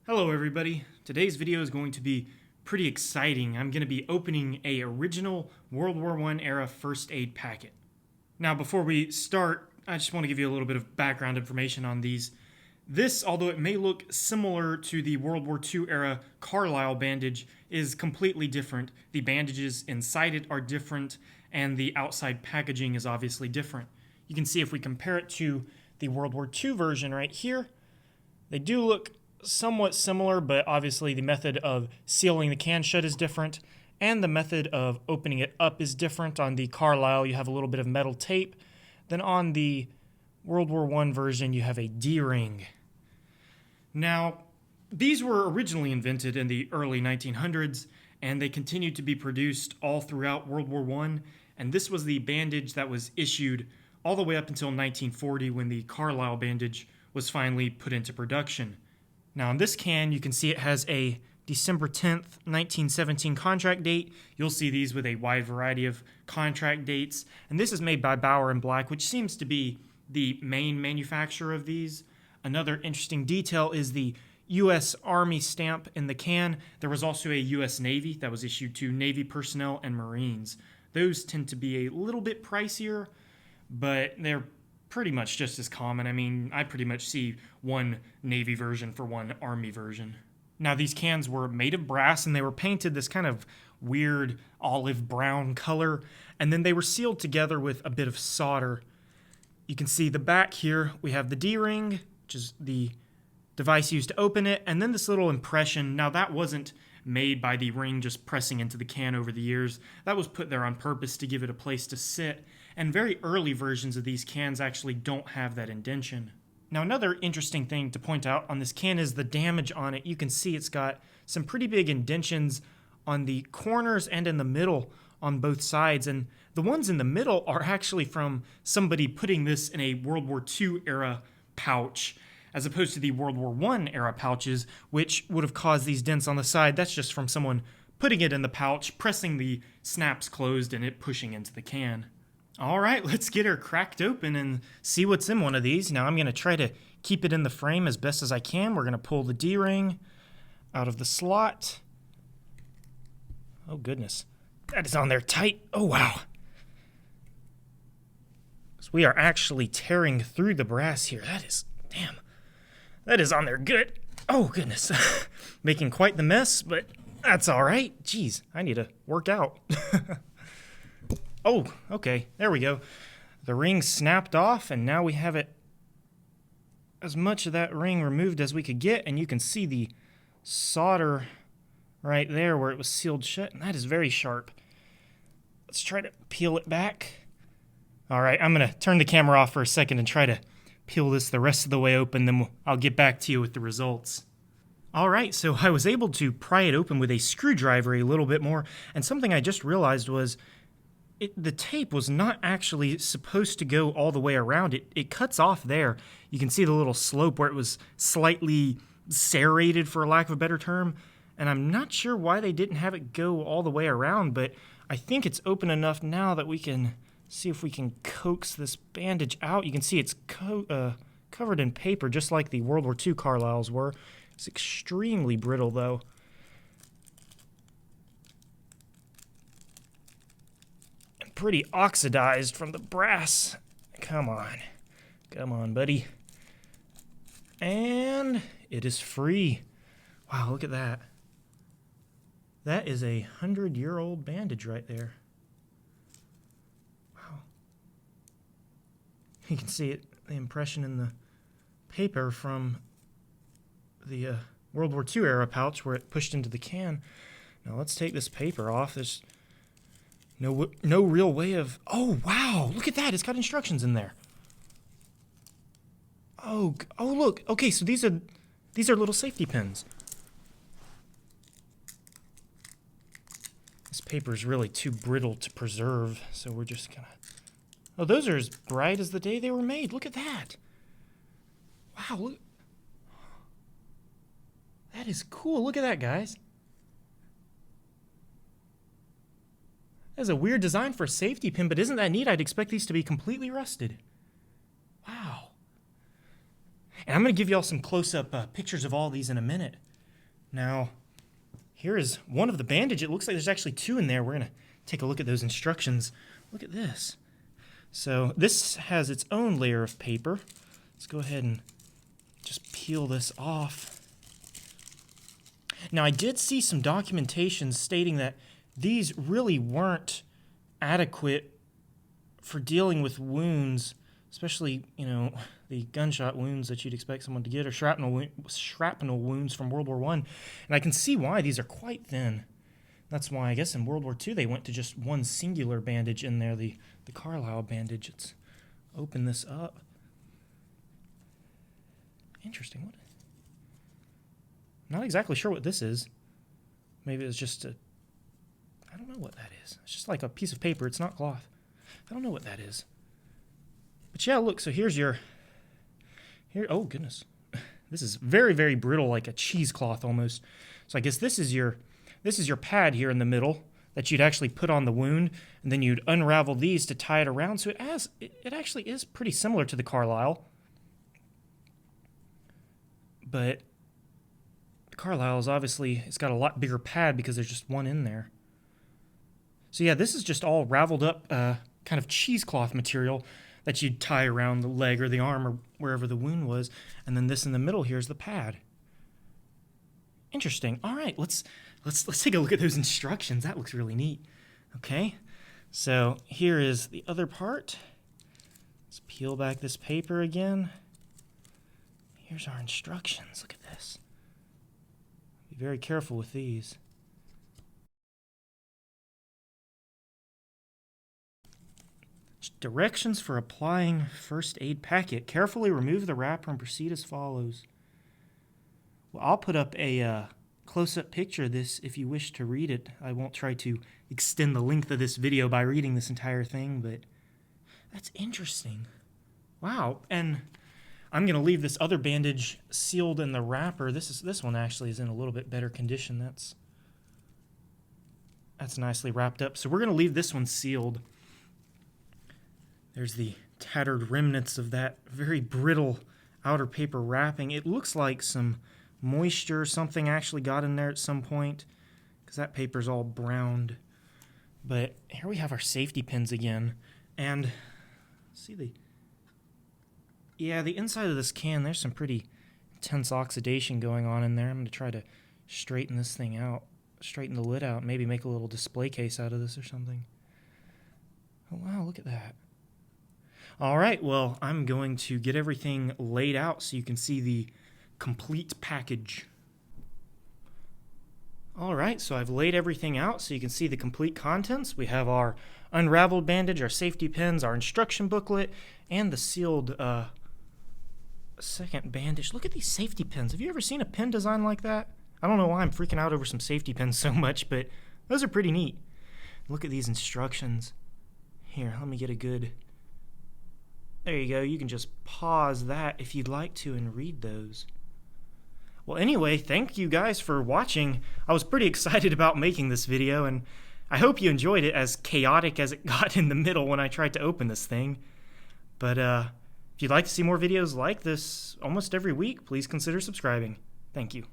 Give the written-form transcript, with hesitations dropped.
Hello everybody. Today's video is going to be pretty exciting. I'm going to be opening a original World War I era first aid packet. Now before we start, I just want to give you a little bit of background information on these. This, although it may look similar to the World War II era Carlisle bandage, is completely different. The bandages inside it are different, and the outside packaging is obviously different. You can see if we compare it to the World War II version right here, they do look somewhat similar, but obviously the method of sealing the can shut is different, and the method of opening it up is different. On the Carlisle, you have a little bit of metal tape. Then on the World War I version, you have a D-ring. Now, these were originally invented in the early 1900s, and they continued to be produced all throughout World War I, and this was the bandage that was issued all the way up until 1940 when the Carlisle bandage was finally put into production. Now on this can, you can see it has a December 10th, 1917 contract date. You'll see these with a wide variety of contract dates. And this is made by Bauer & Black, which seems to be the main manufacturer of these. Another interesting detail is the U.S. Army stamp in the can. There was also a U.S. Navy that was issued to Navy personnel and Marines. Those tend to be a little bit pricier, but they're pretty much just as common. I mean, I pretty much see one Navy version for one Army version. Now, these cans were made of brass, and they were painted this kind of weird olive brown color, and then they were sealed together with a bit of solder. You can see the back here. We have the D-ring, which is the device used to open it, and then this little impression. Now, that wasn't made by the ring just pressing into the can over the years. That was put there on purpose to give it a place to sit. And very early versions of these cans actually don't have that indentation. Now, another interesting thing to point out on this can is the damage on it. You can see it's got some pretty big indentions on the corners and in the middle on both sides. And the ones in the middle are actually from somebody putting this in a World War II era pouch, as opposed to the World War I era pouches, which would have caused these dents on the side. That's just from someone putting it in the pouch, pressing the snaps closed, and it pushing into the can. All right, let's get her cracked open and see what's in one of these. Now I'm going to try to keep it in the frame as best as I can. We're going to pull the D-ring out of the slot. Oh, goodness. That is on there tight. Oh, wow. So we are actually tearing through the brass here. That is, damn. That is on there good. Oh, goodness. Making quite the mess, but that's all right. Jeez, I need to work out. Oh, okay, there we go. The ring snapped off, and now we have it, as much of that ring removed as we could get, and you can see the solder right there where it was sealed shut, and that is very sharp. Let's try to peel it back. All right, I'm going to turn the camera off for a second and try to peel this the rest of the way open, then I'll get back to you with the results. All right, so I was able to pry it open with a screwdriver a little bit more, and something I just realized was the tape was not actually supposed to go all the way around. It cuts off there. You can see the little slope where it was slightly serrated, for lack of a better term, and I'm not sure why they didn't have it go all the way around, but I think it's open enough now that we can see if we can coax this bandage out. You can see it's covered in paper, just like the World War II Carlisles were. It's extremely brittle, though. Pretty oxidized from the brass. Come on, buddy. And it is free. Wow, look at that. That is a 100-year-old bandage right there. Wow. You can see it, the impression in the paper from the World War II era pouch where it pushed into the can. Now let's take this paper off. There's no real way of... Oh, wow! Look at that! It's got instructions in there. Oh, look! Okay, so these are little safety pins. This paper is really too brittle to preserve, so we're just gonna... Oh, those are as bright as the day they were made. Look at that! Wow, look... That is cool. Look at that, guys. That's a weird design for a safety pin, but isn't that neat? I'd expect these to be completely rusted. Wow. And I'm going to give you all some close-up pictures of all these in a minute. Now, here is one of the bandage. It looks like there's actually two in there. We're going to take a look at those instructions. Look at this. So this has its own layer of paper. Let's go ahead and just peel this off. Now, I did see some documentation stating that these really weren't adequate for dealing with wounds, especially, the gunshot wounds that you'd expect someone to get, or shrapnel wounds from World War I. And I can see why these are quite thin. That's why, I guess, in World War II, they went to just one singular bandage in there, the Carlisle bandage. Let's open this up. Interesting. What? Not exactly sure what this is. Maybe it's just I don't know what that is. It's just like a piece of paper. It's not cloth. I don't know what that is. But yeah, look, so here's your... oh, goodness. This is very, very brittle, like a cheesecloth almost. So I guess this is your pad here in the middle that you'd actually put on the wound, and then you'd unravel these to tie it around. So it actually is pretty similar to the Carlisle. But the Carlisle is obviously, it's got a lot bigger pad because there's just one in there. So yeah, this is just all raveled up kind of cheesecloth material that you'd tie around the leg or the arm or wherever the wound was. And then this in the middle here is the pad. Interesting. All right, let's take a look at those instructions. That looks really neat. Okay, so here is the other part. Let's peel back this paper again. Here's our instructions. Look at this. Be very careful with these. Directions for applying first aid packet. Carefully remove the wrapper and proceed as follows. Well, I'll put up a close-up picture of this if you wish to read it. I won't try to extend the length of this video by reading this entire thing, but that's interesting. Wow, and I'm going to leave this other bandage sealed in the wrapper. This one actually is in a little bit better condition. That's nicely wrapped up. So we're going to leave this one sealed. There's the tattered remnants of that very brittle outer paper wrapping. It looks like some moisture or something actually got in there at some point because that paper's all browned. But here we have our safety pins again. And see the inside of this can, there's some pretty intense oxidation going on in there. I'm going to try to straighten this thing out, straighten the lid out, maybe make a little display case out of this or something. Oh, wow, look at that. All right, well, I'm going to get everything laid out so you can see the complete package. All right, so I've laid everything out so you can see the complete contents. We have our unraveled bandage, our safety pins, our instruction booklet, and the sealed second bandage. Look at these safety pins. Have you ever seen a pin design like that? I don't know why I'm freaking out over some safety pins so much, but those are pretty neat. Look at these instructions. Here, let me get a good... There you go. You can just pause that if you'd like to and read those. Well, anyway, thank you guys for watching. I was pretty excited about making this video, and I hope you enjoyed it, as chaotic as it got in the middle when I tried to open this thing. But if you'd like to see more videos like this almost every week, please consider subscribing. Thank you.